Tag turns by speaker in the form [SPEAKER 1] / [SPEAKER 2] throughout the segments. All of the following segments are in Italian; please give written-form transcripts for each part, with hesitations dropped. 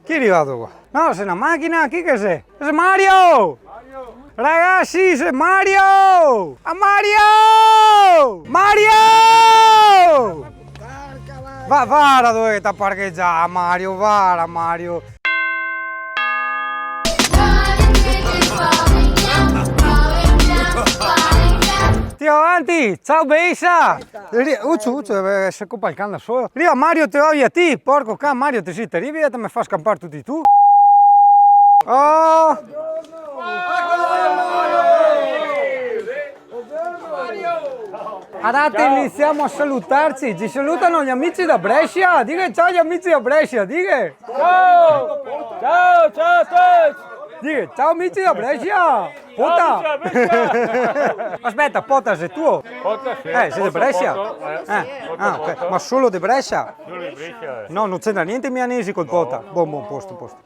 [SPEAKER 1] Chi è arrivato qua? No, sei una macchina, chi che sei? Sei Mario! Ragazzi, sei Mario! A Mario! Mario! Vara dove ti ha parcheggiato, Mario, vara Mario. Ti avanti, ciao Beisa! Uccio, se copa il canna solo. Arriva Mario, te voglio a ti, porco can, Mario, ti si arrivi e te mi fa scampare tutti tu. Oh! Guardate, iniziamo a salutarci, ci salutano gli amici da Brescia, dica ciao agli amici da Brescia, dica!
[SPEAKER 2] Ciao! Ciao, ciao a tutti!
[SPEAKER 1] Dica ciao amici da Brescia! Pota! Aspetta, Pota sei tuo?
[SPEAKER 2] Pota, sì.
[SPEAKER 1] Sei di Brescia? Ok. Ma solo di Brescia?
[SPEAKER 2] Solo di Brescia.
[SPEAKER 1] No, non c'entra niente milanesi col Pota. Buon posto.
[SPEAKER 2] Pota.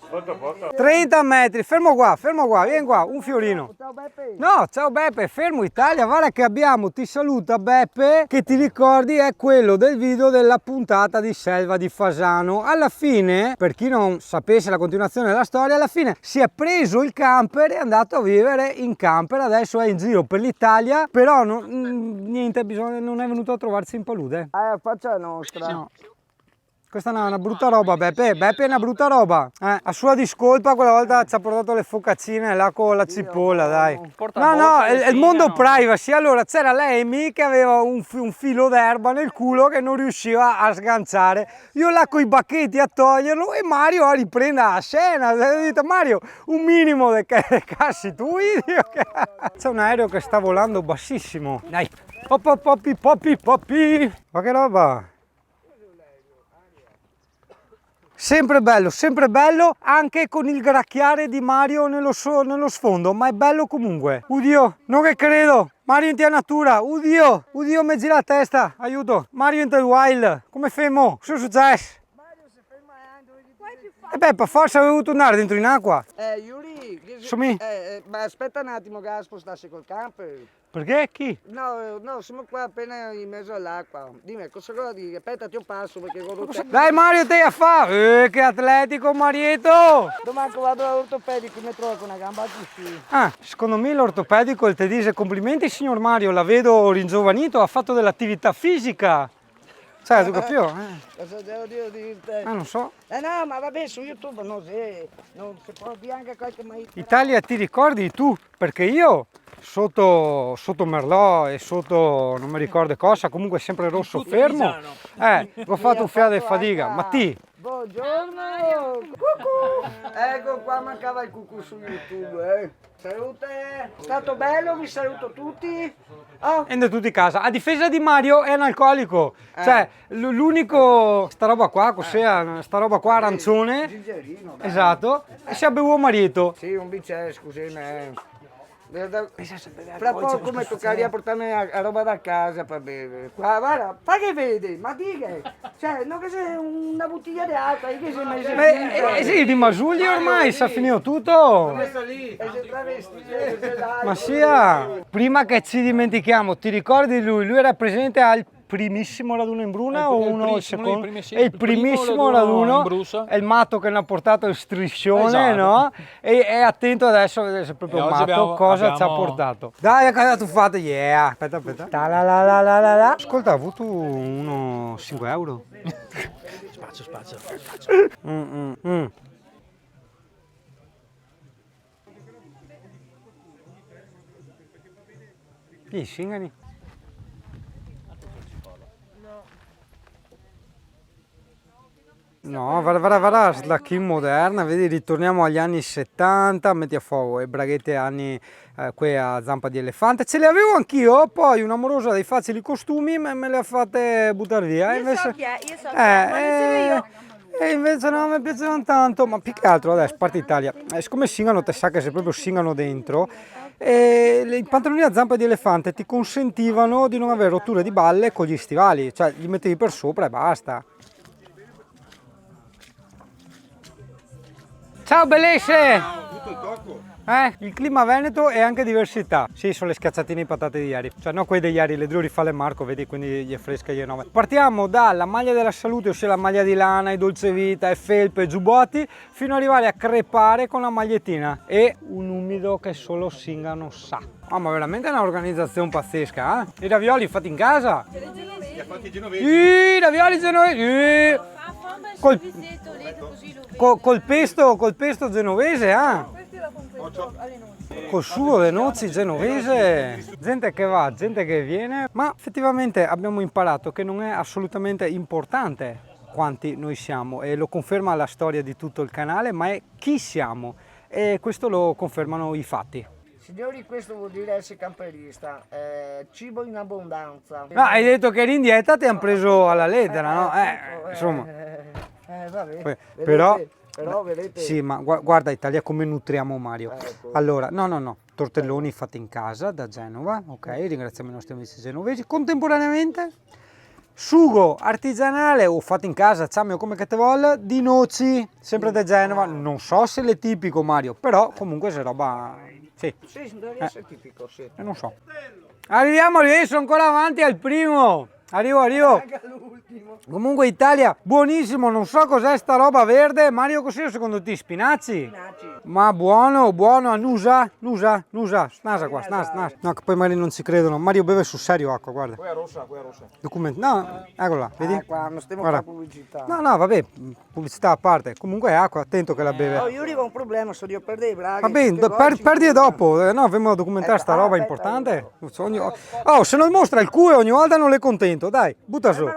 [SPEAKER 1] 30 metri, fermo qua, vieni qua, un fiorino.
[SPEAKER 3] Ciao Beppe.
[SPEAKER 1] No, ciao Beppe, fermo Italia, guarda che abbiamo, ti saluta Beppe, che ti ricordi è quello del video della puntata di Selva di Fasano. Alla fine, per chi non sapesse la continuazione della storia, alla fine si è preso il camper e è andato a vivere in camper, adesso è in giro per l'Italia, però niente, non è venuto a trovarsi in palude.
[SPEAKER 3] Faccia nostra.
[SPEAKER 1] No. Questa è una brutta roba, Beppe è una brutta roba. A sua discolpa quella volta ci ha portato le focaccine là con la cipolla, dai. No, è il mondo privacy. Allora c'era Amy che aveva un filo d'erba nel culo che non riusciva a sganciare. Io là con i bacchetti a toglierlo e Mario a riprendere la scena. Ho detto Mario, un minimo di cassi tu, idio. C'è un aereo che sta volando bassissimo. Dai. Poppi. Ma che roba? Sempre bello, anche con il gracchiare di Mario nello sfondo, ma è bello comunque. Udio, non che credo. Mario in tia natura, udio, mi gira la testa, aiuto. Mario in the wild, come fermo? Cosa è successo?
[SPEAKER 3] Mario si ferma
[SPEAKER 1] E beh, per forza avevo dovuto andare dentro in acqua.
[SPEAKER 3] Yuri,
[SPEAKER 1] Sommi.
[SPEAKER 3] ma aspetta un attimo che spostarsi col camper.
[SPEAKER 1] Perché? Chi?
[SPEAKER 3] No, siamo qua appena in mezzo all'acqua. Dimmi, cosa vuoi dire? Aspetta, ti ho passo perché con
[SPEAKER 1] Dai Mario, te a fare! Che atletico Marietto!
[SPEAKER 3] Domani vado all'ortopedico e mi trovo con una gamba così.
[SPEAKER 1] Secondo me l'ortopedico il te dice complimenti signor Mario, la vedo ringiovanito, ha fatto dell'attività fisica. Cioè, tu capisci?
[SPEAKER 3] Cosa devo dirti?
[SPEAKER 1] Non so.
[SPEAKER 3] No, ma vabbè, su YouTube non si può dire anche qualche mai.
[SPEAKER 1] Italia, ti ricordi tu? Perché io sotto Merlot e sotto non mi ricordo cosa, comunque sempre rosso fermo. Ho fatto un fiato di fatica. Ma ti?
[SPEAKER 3] Buongiorno! Cucù! Ecco qua mancava il cucù su YouTube, Salute! È stato bello, vi saluto tutti. Oh.
[SPEAKER 1] E tutti a casa. A difesa di Mario è analcolico. Cioè, l'unico. Sta roba qua, cos'è? Sta roba qua arancione.
[SPEAKER 3] Gingerino, dai.
[SPEAKER 1] Esatto. E si bevuto Marietto.
[SPEAKER 3] Sì, un bicchiere, scusi, fra poco mi toccaria portarmi a roba da casa per bere. Guarda, fa che vede, ma dica, cioè, non che sei una bottiglia di acqua, che sei messo
[SPEAKER 1] Sì, di Masulli ormai si è finito tutto. Ma sia, prima che ci dimentichiamo, ti ricordi lui? Lui era presente al primissimo raduno in Bruna o uno il secondo? È il primissimo raduno, è il matto che ne ha portato il striscione, esatto. No? E è attento adesso a vedere se proprio matto cosa ci ha portato. Dai, cosa tu fate? Yeah, aspetta. La. Ascolta, ha avuto uno 5 euro?
[SPEAKER 2] Spazio.
[SPEAKER 1] Gli singani? No, guarda, la Kim moderna, vedi, ritorniamo agli anni 70, metti a fuoco, e braghette anni qui a zampa di elefante, ce le avevo anch'io, poi un'amorosa dei facili costumi me le ha fatte buttare via.
[SPEAKER 4] Io so chi è, ma non sono io.
[SPEAKER 1] E invece no, mi piacevano tanto, ma più che altro adesso, parte Italia, siccome singano, te sa che se proprio singano dentro, i pantaloni a zampa di elefante ti consentivano di non avere rotture di balle con gli stivali, cioè li mettevi per sopra e basta. Ciao bellezze! Il clima veneto e anche diversità. Sì, sono le schiacciatine di patate di ieri. Cioè, no, quelle di ieri, le devo rifare Marco, vedi, quindi gli è fresca, gli è nuova. Partiamo dalla maglia della salute, ossia la maglia di lana, i dolcevita, i felpe, i giubbotti, fino ad arrivare a crepare con la magliettina e un umido che solo Singano sa. Ma veramente è un'organizzazione pazzesca, eh? I ravioli fatti in casa.
[SPEAKER 2] Li ha fatti i genovesi.
[SPEAKER 1] I ravioli genovesi. Col pesto genovese, col sugo delle noci genovese. Gente che va, gente che viene. Ma effettivamente abbiamo imparato che non è assolutamente importante quanti noi siamo, e lo conferma la storia di tutto il canale, ma è chi siamo, e questo lo confermano i fatti.
[SPEAKER 3] Signori, questo vuol dire essere camperista, cibo in abbondanza.
[SPEAKER 1] No, hai detto che eri in dieta, ti hanno preso alla lettera, no? Insomma.
[SPEAKER 3] Vabbè.
[SPEAKER 1] Però
[SPEAKER 3] vedete.
[SPEAKER 1] sì, ma guarda Italia come nutriamo Mario. Allora, no, tortelloni fatti in casa da Genova, ok, ringraziamo i nostri amici genovesi. Contemporaneamente sugo artigianale o fatto in casa, ciamio come che te vuole, di noci, sempre da Genova. Non so se è tipico Mario, però comunque se roba... Sì,
[SPEAKER 3] Deve essere tipico, sì.
[SPEAKER 1] non so. Arriviamo, sono ancora avanti al primo. Arrivo. Comunque Italia, buonissimo, non so cos'è sta roba verde. Mario, cos'è secondo te? Spinaci? Ma buono, annusa. Snasa qua, snasa. No, che poi magari non ci credono. Mario beve sul serio acqua, guarda.
[SPEAKER 2] Quella rossa.
[SPEAKER 1] No, eccola, vedi?
[SPEAKER 3] Qua, non stiamo
[SPEAKER 1] Guarda.
[SPEAKER 3] a fare pubblicità.
[SPEAKER 1] No, vabbè, pubblicità a parte. Comunque è acqua, attento che la beve.
[SPEAKER 3] Io arrivo a un problema, se io perdo i braghi.
[SPEAKER 1] Va bene, perdi dopo. No, dobbiamo documentare sta roba importante. Se non mostra il culo ogni volta non è contento. Dai, butta su.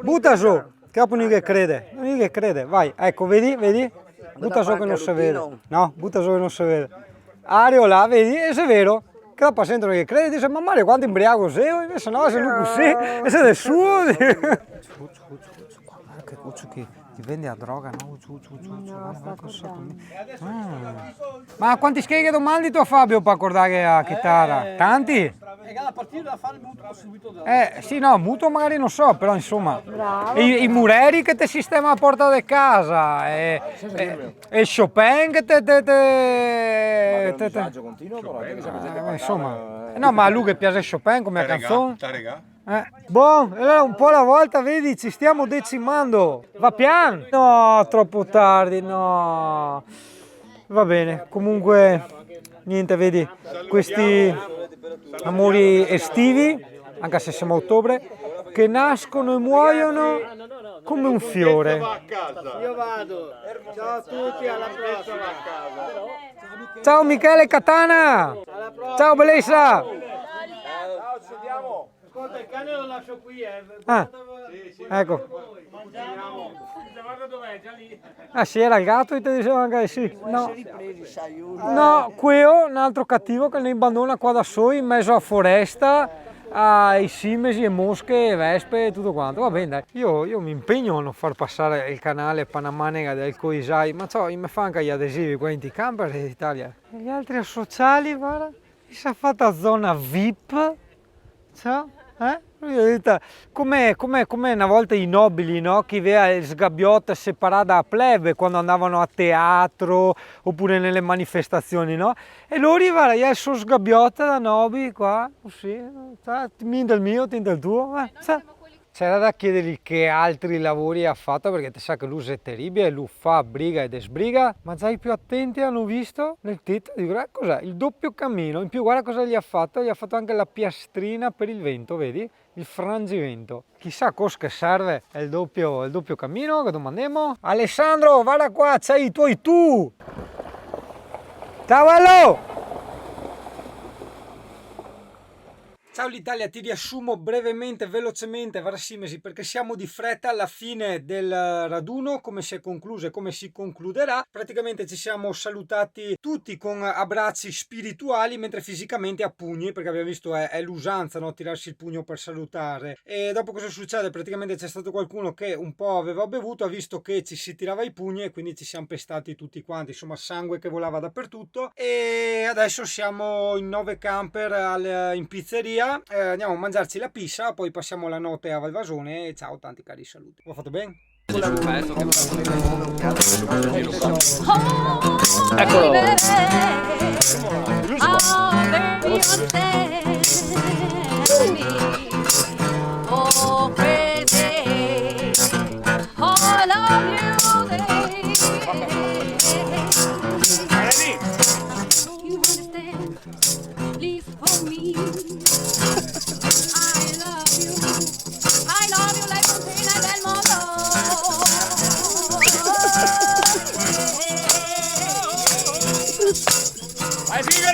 [SPEAKER 1] Butta su, che dopo non gli crede, vai, ecco, vedi? Butta su che non si vede, no, butta su che non si vede. Ariola, vedi? E se è vero, che dopo sentono che crede, dice, ma Mario quanto imbriaco sei, invece no, se lui così, e se è suo. Guarda che cuccio che ti vende a droga, no? Ma quanti scheghe domandi tu a Fabio per accordare a chitarra? Tanti?
[SPEAKER 5] A partire da fare il mutuo subito dopo.
[SPEAKER 1] Sì, no, mutuo magari non so, però insomma. I mureri che ti sistema a porta di casa, e Chopin che insomma. No, ma a lui che piace Chopin come canzone. Boh, allora un po' alla volta, vedi, ci stiamo decimando. Va piano? No, troppo tardi, no. Va bene, comunque, niente, vedi, questi amori estivi, anche se siamo a ottobre, che nascono e muoiono come un fiore.
[SPEAKER 5] Io vado. Ciao a tutti, alla prossima.
[SPEAKER 1] Ciao Michele Catana! Ciao Bellezza!
[SPEAKER 5] Ciao, ci vediamo. Ascolta, il cane lo lascio qui,
[SPEAKER 1] Ecco.
[SPEAKER 5] Guarda dov'è, già lì.
[SPEAKER 1] Sì, era il gatto e ti diceva anche sì. No, quello un altro cattivo che ne abbandona qua da soli in mezzo a foresta, ai simesi e mosche e vespe e tutto quanto. Va bene, dai. Io mi impegno a non far passare il canale Panamanega del Coisai, ma mi fa anche gli adesivi qua in T-Camper d'Italia. E gli altri associali, guarda, si è fatta zona VIP. Ciao, come una volta i nobili, no? Chi aveva le sgabbiotte separate da plebe quando andavano a teatro oppure nelle manifestazioni, no? E loro, guarda, gli sono sgabbiotte da nobili qua, così, tinta il mio, tinta il tuo. C'era da chiedergli che altri lavori ha fatto, perché ti sa che lui è terribile, lui fa, briga e desbriga, ma già i più attenti hanno visto nel titolo, dico, cos'è? Il doppio cammino, in più guarda cosa gli ha fatto anche la piastrina per il vento, vedi? Il frangivento. Chissà cosa che serve, è il doppio cammino che domandiamo. Alessandro, guarda qua, c'hai i tuoi tu! Ciao bello! Ciao l'Italia, ti riassumo brevemente, velocemente, Varsimesi, perché siamo di fretta alla fine del raduno, come si è concluso e come si concluderà. Praticamente ci siamo salutati tutti con abbracci spirituali, mentre fisicamente a pugni, perché abbiamo visto è l'usanza, no? Tirarsi il pugno per salutare. E dopo cosa succede? Praticamente c'è stato qualcuno che un po' aveva bevuto, ha visto che ci si tirava i pugni e quindi ci siamo pestati tutti quanti, insomma sangue che volava dappertutto. E adesso siamo in 9 camper in pizzeria. Andiamo a mangiarci la pizza, poi passiamo la notte a Valvasone e ciao, tanti cari saluti. Ho fatto bene?
[SPEAKER 4] Eccolo.
[SPEAKER 6] understand me? Oh, crazy. Oh, I love you, baby. You understand? Please for me. I love you like Fontina del mondo.
[SPEAKER 5] Vai, figa!